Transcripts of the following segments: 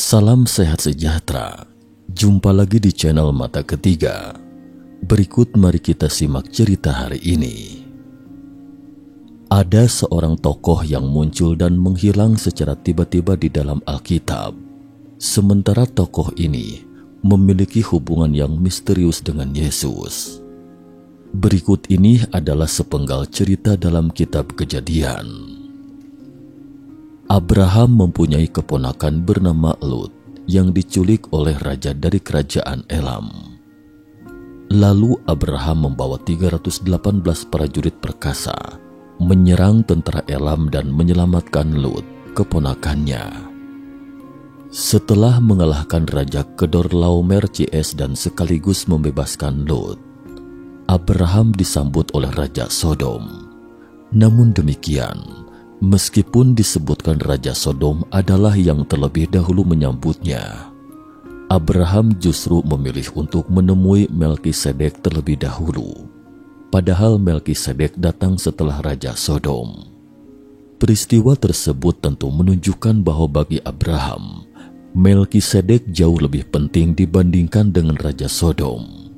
Salam sehat sejahtera. Jumpa lagi di channel Mata Ketiga. Berikut mari kita simak cerita hari ini. Ada seorang tokoh yang muncul dan menghilang secara tiba-tiba di dalam Alkitab. Sementara tokoh ini memiliki hubungan yang misterius dengan Yesus. Berikut ini adalah sepenggal cerita dalam kitab Kejadian. Abraham mempunyai keponakan bernama Lut yang diculik oleh raja dari kerajaan Elam. Lalu Abraham membawa 318 prajurit perkasa menyerang tentara Elam dan menyelamatkan Lut, keponakannya. Setelah mengalahkan Raja Kedorlaomer Cs dan sekaligus membebaskan Lut, Abraham disambut oleh Raja Sodom. Namun demikian, meskipun disebutkan Raja Sodom adalah yang terlebih dahulu menyambutnya, Abraham justru memilih untuk menemui Melkisedek terlebih dahulu. Padahal Melkisedek datang setelah Raja Sodom. Peristiwa tersebut tentu menunjukkan bahwa bagi Abraham, Melkisedek jauh lebih penting dibandingkan dengan Raja Sodom.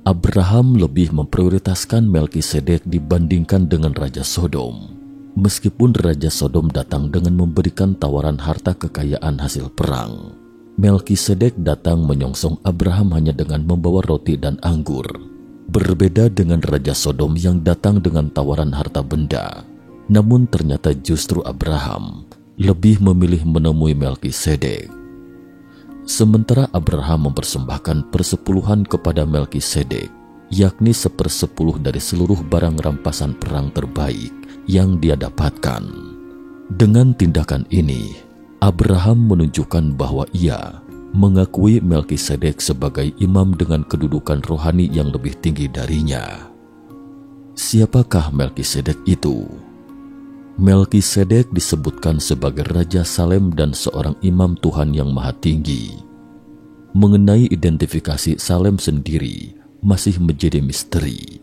Abraham lebih memprioritaskan Melkisedek dibandingkan dengan Raja Sodom. Meskipun Raja Sodom datang dengan memberikan tawaran harta kekayaan hasil perang, Melkisedek datang menyongsong Abraham hanya dengan membawa roti dan anggur. Berbeda dengan Raja Sodom yang datang dengan tawaran harta benda. Namun ternyata justru Abraham lebih memilih menemui Melkisedek. Sementara Abraham mempersembahkan persepuluhan kepada Melkisedek, yakni 1/10 dari seluruh barang rampasan perang terbaik yang dia dapatkan. Dengan tindakan ini, Abraham menunjukkan bahwa ia mengakui Melkisedek sebagai imam dengan kedudukan rohani yang lebih tinggi darinya. Siapakah Melkisedek itu? Melkisedek disebutkan sebagai Raja Salem dan seorang imam Tuhan yang maha tinggi. Mengenai identifikasi Salem sendiri masih menjadi misteri.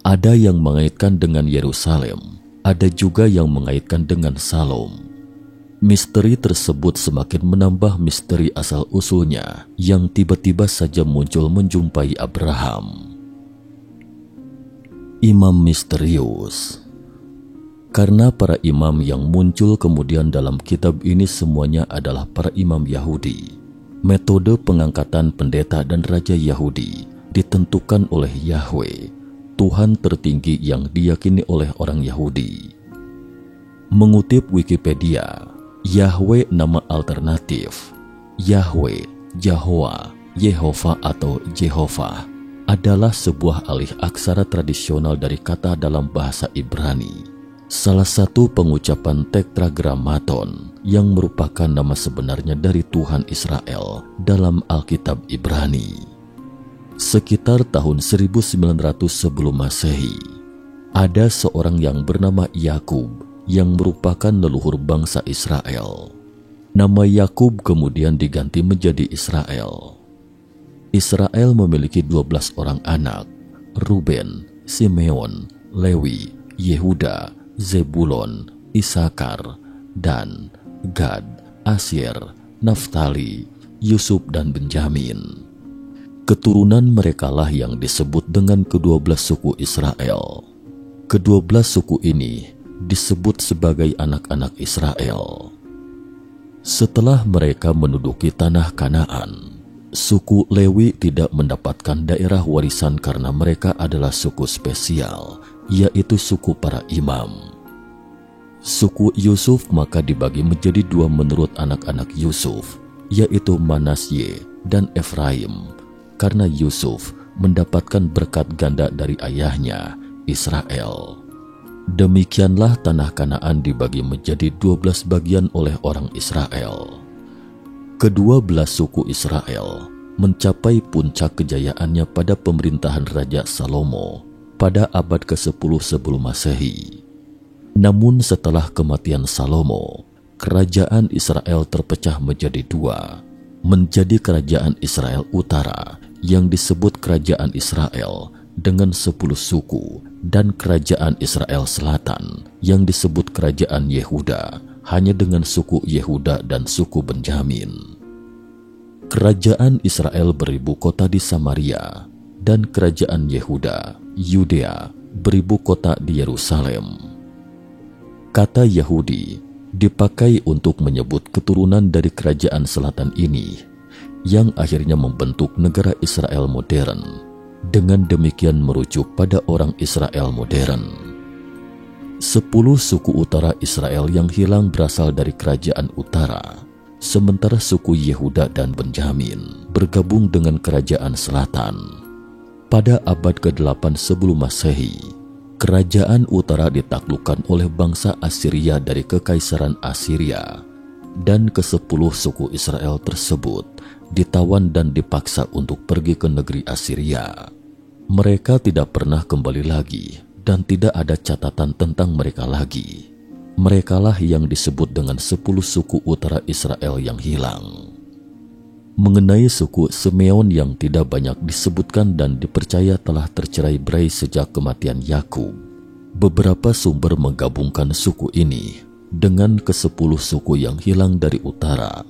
Ada yang mengaitkan dengan Yerusalem, ada juga yang mengaitkan dengan Salom. Misteri tersebut semakin menambah misteri asal-usulnya yang tiba-tiba saja muncul menjumpai Abraham. Imam misterius. Karena para imam yang muncul kemudian dalam kitab ini semuanya adalah para imam Yahudi, metode pengangkatan pendeta dan raja Yahudi ditentukan oleh Yahweh, Tuhan tertinggi yang diyakini oleh orang Yahudi. Mengutip Wikipedia, Yahweh nama alternatif, Yahweh, Yahowa, Yehova atau Jehovah adalah sebuah alih aksara tradisional dari kata dalam bahasa Ibrani. Salah satu pengucapan tetragrammaton yang merupakan nama sebenarnya dari Tuhan Israel dalam Alkitab Ibrani. Sekitar tahun 1900 sebelum Masehi, ada seorang yang bernama Yakub yang merupakan leluhur bangsa Israel. Nama Yakub kemudian diganti menjadi Israel. Israel memiliki 12 orang anak: Ruben, Simeon, Lewi, Yehuda, Zebulon, Isakar, Dan, Gad, Asyer, Naftali, Yusuf dan Benjamin. Keturunan merekalah yang disebut dengan ke-12 suku Israel. Ke-12 suku ini disebut sebagai anak-anak Israel. Setelah mereka menduduki tanah Kanaan, suku Lewi tidak mendapatkan daerah warisan karena mereka adalah suku spesial, yaitu suku para imam. Suku Yusuf maka dibagi menjadi 2 menurut anak-anak Yusuf, yaitu Manasye dan Efraim, karena Yusuf mendapatkan berkat ganda dari ayahnya, Israel. Demikianlah tanah Kanaan dibagi menjadi 12 bagian oleh orang Israel. Ke-12 suku Israel mencapai puncak kejayaannya pada pemerintahan Raja Salomo pada abad ke-10 sebelum Masehi. Namun setelah kematian Salomo, kerajaan Israel terpecah menjadi 2, menjadi kerajaan Israel Utara yang disebut Kerajaan Israel dengan 10 suku dan Kerajaan Israel Selatan yang disebut Kerajaan Yehuda hanya dengan suku Yehuda dan suku Benyamin. Kerajaan Israel beribu kota di Samaria, dan kerajaan Yehuda, Yudea, beribu kota di Yerusalem. Kata Yahudi dipakai untuk menyebut keturunan dari kerajaan selatan ini, yang akhirnya membentuk negara Israel modern. Dengan demikian merujuk pada orang Israel modern. 10 suku utara Israel yang hilang berasal dari kerajaan utara, sementara suku Yehuda dan Benyamin bergabung dengan kerajaan selatan. Pada abad ke-8 sebelum Masehi, kerajaan utara ditaklukkan oleh bangsa Assyria dari Kekaisaran Assyria, dan ke-10 suku Israel tersebut ditawan dan dipaksa untuk pergi ke negeri Assyria. Mereka tidak pernah kembali lagi dan tidak ada catatan tentang mereka lagi. Merekalah yang disebut dengan 10 suku utara Israel yang hilang. Mengenai suku Simeon yang tidak banyak disebutkan dan dipercaya telah tercerai-berai sejak kematian Yakub, beberapa sumber menggabungkan suku ini dengan ke-10 suku yang hilang dari utara.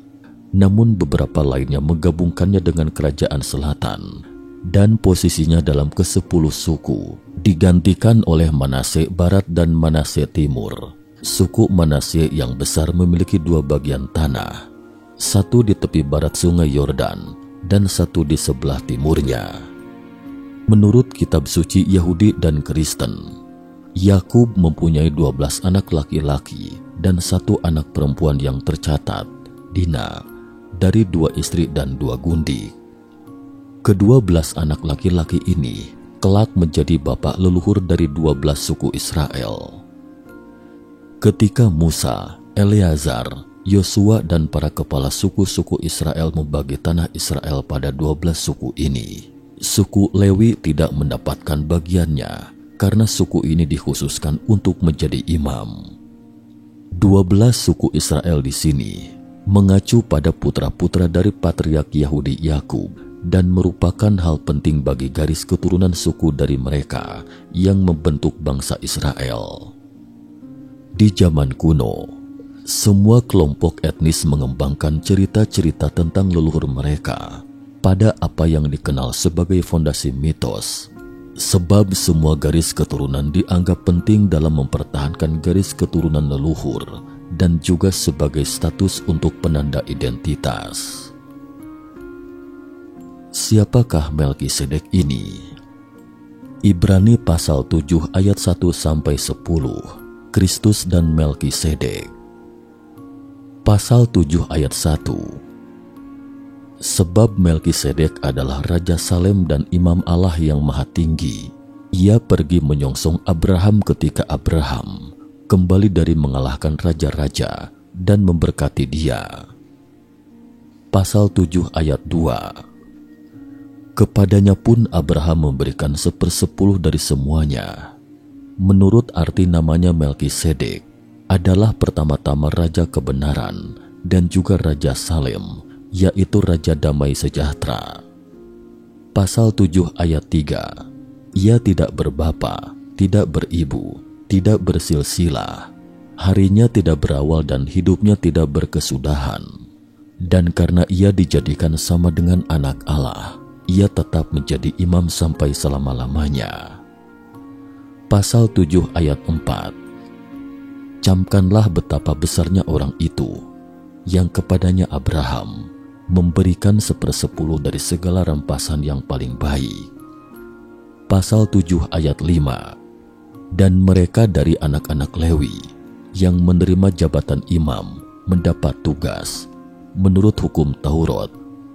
Namun beberapa lainnya menggabungkannya dengan kerajaan selatan, dan posisinya dalam ke-10 suku digantikan oleh Manase Barat dan Manase Timur. Suku Manase yang besar memiliki 2 bagian tanah, satu di tepi barat sungai Yordan dan satu di sebelah timurnya. Menurut kitab suci Yahudi dan Kristen, Yakub mempunyai 12 anak laki-laki dan 1 anak perempuan yang tercatat, Dina, dari 2 istri dan 2 gundik. Ke-12 anak laki-laki ini kelak menjadi bapak leluhur dari 12 suku Israel. Ketika Musa, Eleazar, Yosua dan para kepala suku-suku Israel membagi tanah Israel pada 12 suku ini, suku Lewi tidak mendapatkan bagiannya karena suku ini dikhususkan untuk menjadi imam. 12 suku Israel di sini mengacu pada putra-putra dari patriark Yahudi Yakub dan merupakan hal penting bagi garis keturunan suku dari mereka yang membentuk bangsa Israel. Di zaman kuno, semua kelompok etnis mengembangkan cerita-cerita tentang leluhur mereka pada apa yang dikenal sebagai fondasi mitos, sebab semua garis keturunan dianggap penting dalam mempertahankan garis keturunan leluhur dan juga sebagai status untuk penanda identitas. Siapakah Melkisedek ini? Ibrani pasal 7 ayat 1-10, Kristus dan Melkisedek. Pasal 7 ayat 1. Sebab Melkisedek adalah Raja Salem dan Imam Allah yang Maha Tinggi. Ia pergi menyongsong Abraham ketika Abraham kembali dari mengalahkan raja-raja dan memberkati dia. Pasal 7 ayat 2. Kepadanya pun Abraham memberikan 1/10 dari semuanya. Menurut arti namanya Melkisedek adalah pertama-tama Raja Kebenaran dan juga Raja Salem, yaitu Raja Damai Sejahtera. Pasal 7 ayat 3. Ia tidak berbapa, tidak beribu, tidak bersilsilah. Harinya tidak berawal dan hidupnya tidak berkesudahan. Dan karena ia dijadikan sama dengan anak Allah, ia tetap menjadi imam sampai selama-lamanya. Pasal 7 ayat 4. Camkanlah betapa besarnya orang itu, yang kepadanya Abraham memberikan 1/10 dari segala rampasan yang paling baik. Pasal 7 ayat 5. Dan mereka dari anak-anak Lewi yang menerima jabatan imam mendapat tugas menurut hukum Taurat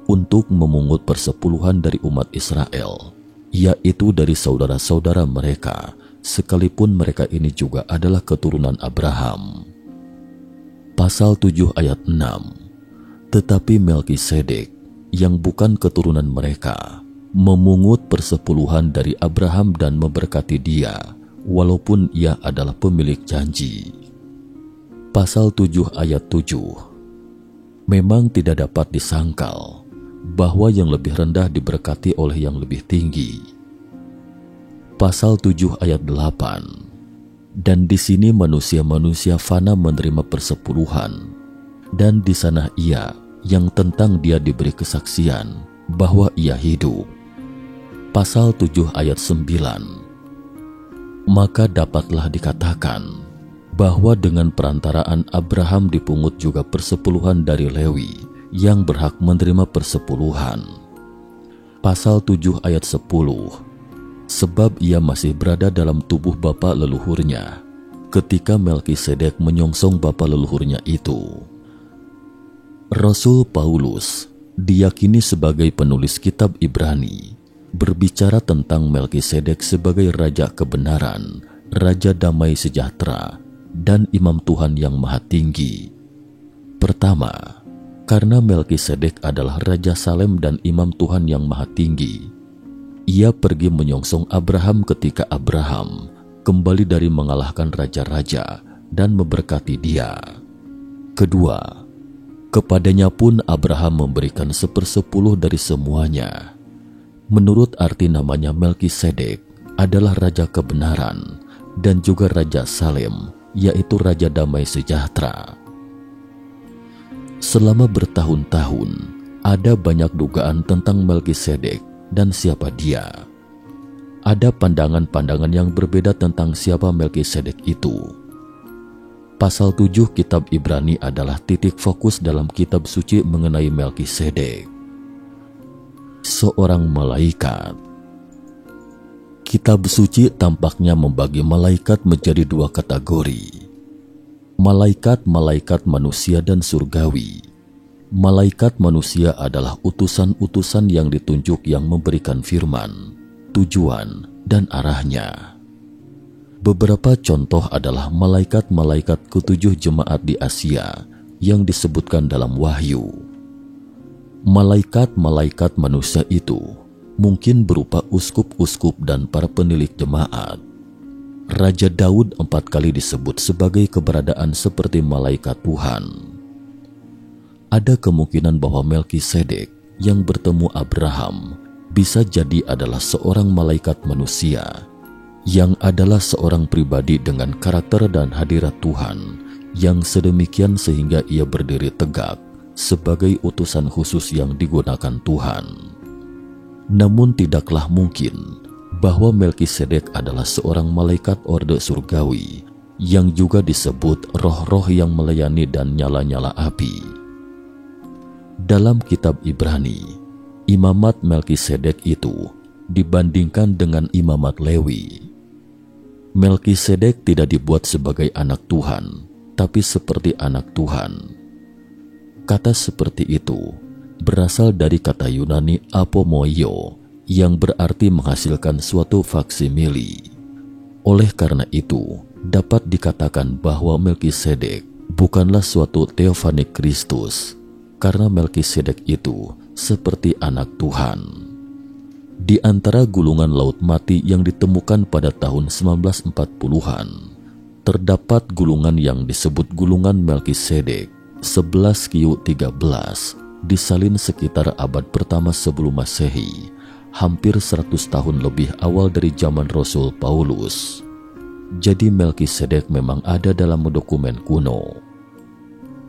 untuk memungut persepuluhan dari umat Israel, yaitu dari saudara-saudara mereka, sekalipun mereka ini juga adalah keturunan Abraham. Pasal 7 ayat 6. Tetapi Melkisedek yang bukan keturunan mereka memungut persepuluhan dari Abraham dan memberkati dia, walaupun ia adalah pemilik janji. Pasal 7 ayat 7. Memang tidak dapat disangkal bahwa yang lebih rendah diberkati oleh yang lebih tinggi. Pasal 7 ayat 8. Dan di sini manusia-manusia fana menerima persepuluhan, dan di sana ia yang tentang dia diberi kesaksian bahwa ia hidup. Pasal 7 ayat 9. Maka dapatlah dikatakan bahwa dengan perantaraan Abraham dipungut juga persepuluhan dari Lewi yang berhak menerima persepuluhan. Pasal 7 ayat 10. Sebab ia masih berada dalam tubuh bapa leluhurnya ketika Melkisedek menyongsong bapa leluhurnya itu. Rasul Paulus diyakini sebagai penulis kitab Ibrani berbicara tentang Melkisedek sebagai raja kebenaran, raja damai sejahtera, dan imam Tuhan yang maha tinggi. Pertama, karena Melkisedek adalah raja Salem dan imam Tuhan yang maha tinggi, ia pergi menyongsong Abraham ketika Abraham kembali dari mengalahkan raja-raja dan memberkati dia. Kedua, kepadanya pun Abraham memberikan 1/10 dari semuanya. Menurut arti namanya, Melkisedek adalah raja kebenaran dan juga raja Salem, yaitu raja damai sejahtera. Selama bertahun-tahun, ada banyak dugaan tentang Melkisedek dan siapa dia. Ada pandangan-pandangan yang berbeda tentang siapa Melkisedek itu. Pasal 7 kitab Ibrani adalah titik fokus dalam kitab suci mengenai Melkisedek, seorang malaikat. Kitab suci tampaknya membagi malaikat menjadi dua kategori: malaikat-malaikat manusia dan surgawi. Malaikat manusia adalah utusan-utusan yang ditunjuk yang memberikan firman, tujuan, dan arahnya. Beberapa contoh adalah malaikat-malaikat ketujuh jemaat di Asia yang disebutkan dalam Wahyu. Malaikat-malaikat manusia itu mungkin berupa uskup-uskup dan para penilik jemaat. Raja Daud 4 kali disebut sebagai keberadaan seperti malaikat Tuhan. Ada kemungkinan bahwa Melkisedek yang bertemu Abraham bisa jadi adalah seorang malaikat manusia yang adalah seorang pribadi dengan karakter dan hadirat Tuhan yang sedemikian sehingga ia berdiri tegak sebagai utusan khusus yang digunakan Tuhan. Namun tidaklah mungkin bahwa Melkisedek adalah seorang malaikat orde surgawi yang juga disebut roh-roh yang melayani dan nyala-nyala api. Dalam kitab Ibrani, imamat Melkisedek itu dibandingkan dengan imamat Lewi. Melkisedek tidak dibuat sebagai anak Tuhan, tapi seperti anak Tuhan. Kata seperti itu berasal dari kata Yunani apomoio yang berarti menghasilkan suatu faksimili. Oleh karena itu, dapat dikatakan bahwa Melkisedek bukanlah suatu teofanik Kristus, karena Melkisedek itu seperti anak Tuhan. Di antara gulungan laut mati yang ditemukan pada tahun 1940-an, terdapat gulungan yang disebut gulungan Melkisedek 11Q13 disalin sekitar abad pertama sebelum Masehi, hampir 100 tahun lebih awal dari zaman Rasul Paulus. Jadi Melkisedek memang ada dalam dokumen kuno.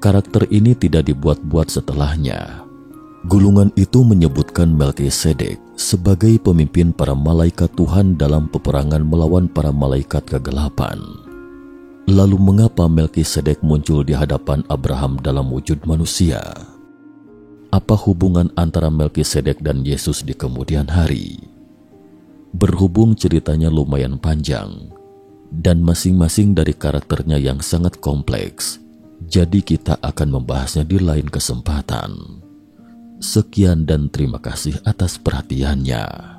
Karakter ini tidak dibuat-buat setelahnya. Gulungan itu menyebutkan Melkisedek sebagai pemimpin para malaikat Tuhan dalam peperangan melawan para malaikat kegelapan. Lalu mengapa Melkisedek muncul di hadapan Abraham dalam wujud manusia? Apa hubungan antara Melkisedek dan Yesus di kemudian hari? Berhubung ceritanya lumayan panjang dan masing-masing dari karakternya yang sangat kompleks, jadi kita akan membahasnya di lain kesempatan. Sekian dan terima kasih atas perhatiannya.